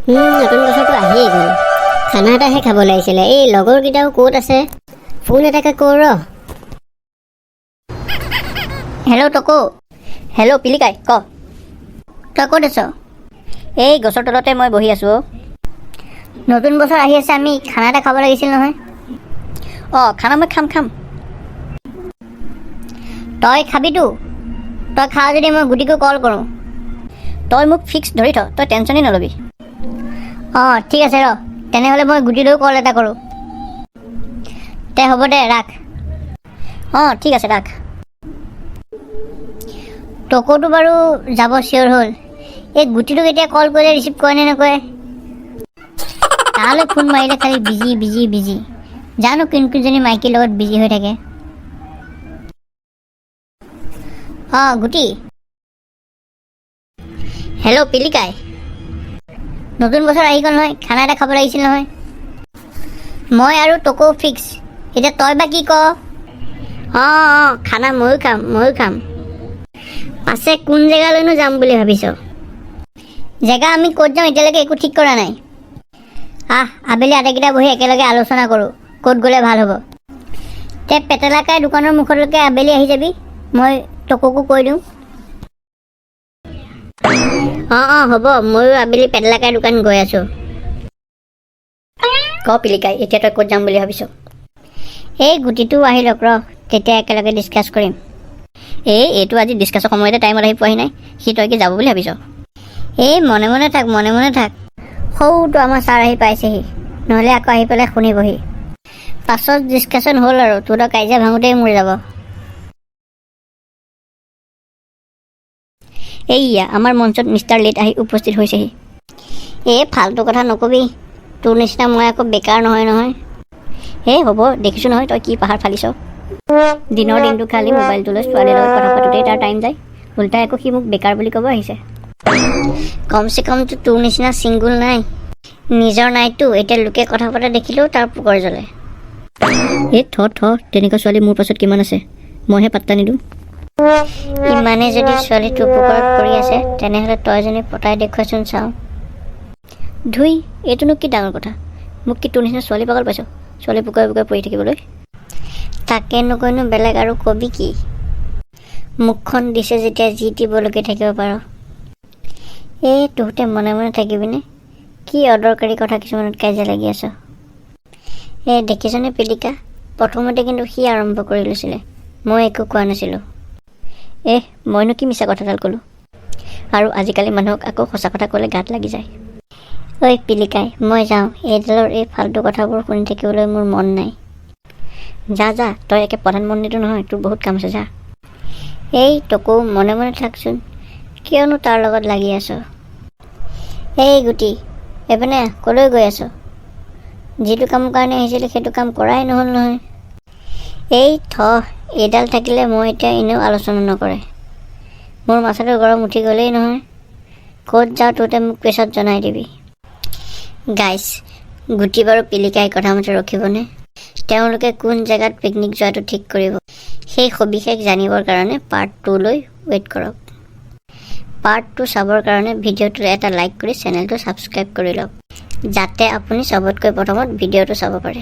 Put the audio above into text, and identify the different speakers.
Speaker 1: নতুন বছৰটো আহিয়ে গ'ল। খানা এটাহে খাব লাগিছিলে। এই লগৰকেইটাও ক'ত আছে? ফোন এটাকে কৰো ৰ।
Speaker 2: হেল্ল' টকো। হেল্ল' পিলিকাই, ক তই ক'ত আছ? এই গছৰ তলতে মই বহি আছোঁ। নতুন বছৰ আহি আছে, আমি খানা এটা খাব লাগিছিল নহয়। অঁ, খানা মই খাম। তই খাবিতো? তই খাৱ যদি মই গুটিকো কল কৰোঁ। তই মোক ফিক্স ধৰি থ, তই টেনশ্যনেই নল'বি। অঁ ঠিক আছে ৰ, তেনেহ'লে মই গুটিলৈও কল এটা কৰোঁ। তে হ'ব দে, ৰাখ। অঁ ঠিক আছে, ৰাখ। টকৌটো বাৰু যাব চিয়'ৰ হ'ল। এই গুটিটোক এতিয়া কল কৰিলে ৰিচিভ কৰে নে নকৰে? তালৈ ফোন মাৰিলে খালি বিজি। জানো কোনজনী মাইকীৰ লগত বিজি হৈ থাকে। অঁ গুটি। হেল্ল' পিলিকাই, নতুন বছৰ আহি গ'ল নহয়, খানা এটা খাব লাগিছিল নহয়। মই আৰু টকৌ ফিক্স, এতিয়া তই বা কি ক? অঁ খানা ময়ো খাম। পাছে কোন জেগালৈনো যাম বুলি ভাবিছ? জেগা আমি ক'ত যাম এতিয়ালৈকে একো ঠিক কৰা নাই। আবেলি আটাইকেইটা বহি একেলগে আলোচনা কৰোঁ ক'ত গ'লে ভাল হ'ব। তে পেটেলাকাই দোকানৰ মুখলৈকে আবেলি আহি যাবি, মই টকৌকো কৈ দিওঁ। অঁ হ'ব, ময়ো আবেলি পেটেলাকাই দোকান গৈ আছোঁ। ক পিলিকাই, এতিয়া তই ক'ত যাম বুলি ভাবিছ? এই গুটিটো আহি লওক ৰ, তেতিয়া একেলগে ডিছকাছ কৰিম। এইটো আজি ডিছকাছৰ সময়তে টাইমত আহি পোৱাহি নাই, সি তই কি যাব বুলি ভাবিছ? এই মনে মনে থাক। সৌটো আমাৰ ছাৰ আহি পাইছেহি, নহ'লে আকৌ আহি পেলাই শুনিবহি। পাছত ডিছকাশ্যন হ'ল আৰু তোৰ কাজিয়া ভাঙোতেই মৰি যাব। এইয়া আমাৰ মঞ্চত মিষ্টাৰ লেট আহি উপস্থিত হৈছেহি। ফাল্টু কথা নকবি, তোৰ নিচিনা মই আকৌ বেকাৰ নহয়। হ'ব, দেখিছোঁ নহয় তই কি পাহাৰ ফালিছ। দিনৰ দিনটো খালি মোবাইলটো লৈ ছোৱালীৰ লগত কথা পাতোতেই তাৰ টাইম যায়, উল্টাই আকৌ সি মোক বেকাৰ বুলি ক'ব আহিছে। কমচে কমতো তোৰ নিচিনা ছিংগুল নাই। নিজৰ নাইতো, এতিয়া লোকে কথা পতা দেখিলেও তাৰ পোকৰ জ্বলে। তেনেকুৱা ছোৱালী মোৰ পাছত কিমান আছে, মইহে পাত্তা নিদিওঁ। ইমানে যদি ছোৱালী তোৰ পোকৰত পৰি আছে, তেনেহ'লে তই এজনী পতাই দেখুৱাচোন চাওঁ। এইটোনো কি ডাঙৰ কথা, মোক কি তোৰ নিচিনা ছোৱালী পাগল পাইছ, ছোৱালী পোকৰে পৰি থাকিবলৈ? তাকে নকৈনো বেলেগ আৰু কবি কি? মুখখন দিছে যেতিয়া যি দিবলৈকে থাকিব পাৰ। তহঁতে মনে মনে থাকিবিনে? কি অদৰকাৰী কথা কিছুমানত কাজিয়া লাগি আছ? দেখিছনে পিলিকা, প্ৰথমতে কিন্তু সি আৰম্ভ কৰি লৈছিলে, মই একো কোৱা নাছিলোঁ। মইনো কি মিছা কথাডাল ক'লোঁ? আৰু আজিকালি মানুহক আকৌ সঁচা কথা ক'লে গাত লাগি যায়। ঐ পিলিকাই, মই যাওঁ, এইডালৰ এই ফাল্টু কথাবোৰ শুনি থাকিবলৈ মোৰ মন নাই। যা, তই একে প্ৰধানমন্ত্ৰীটো নহয়, তোৰ বহুত কাম আছে, যা। টকৌ মনে থাকচোন, কিয়নো তাৰ লগত লাগি আছ? গুটি, এইপিনে ক'লৈ গৈ আছ? যিটো কামৰ কাৰণে আহিছিলি সেইটো কাম কৰাই নহ'ল নহয়। এইডাল থাকিলে মই এতিয়া এনেও আলোচনা নকৰে। মোৰ মাথাটো গৰম উঠি গ'লেই নহয়। ক'ত যাওঁ তহঁতে মোক পিছত জনাই দিবি। গাইছ, গুটি বাৰু পিলিকাই কথামতে ৰখিবনে? তেওঁলোকে কোন জেগাত পিকনিক যোৱাটো ঠিক কৰিব, সেই সবিশেষ জানিবৰ কাৰণে পাৰ্ট 2 লৈ ৱেইট কৰক। পাৰ্ট 2 চাবৰ কাৰণে ভিডিঅ'টোত এটা লাইক কৰি চেনেলটো ছাবস্ক্ৰাইব কৰি লওক, যাতে আপুনি চবতকৈ প্ৰথমত ভিডিঅ'টো চাব পাৰে।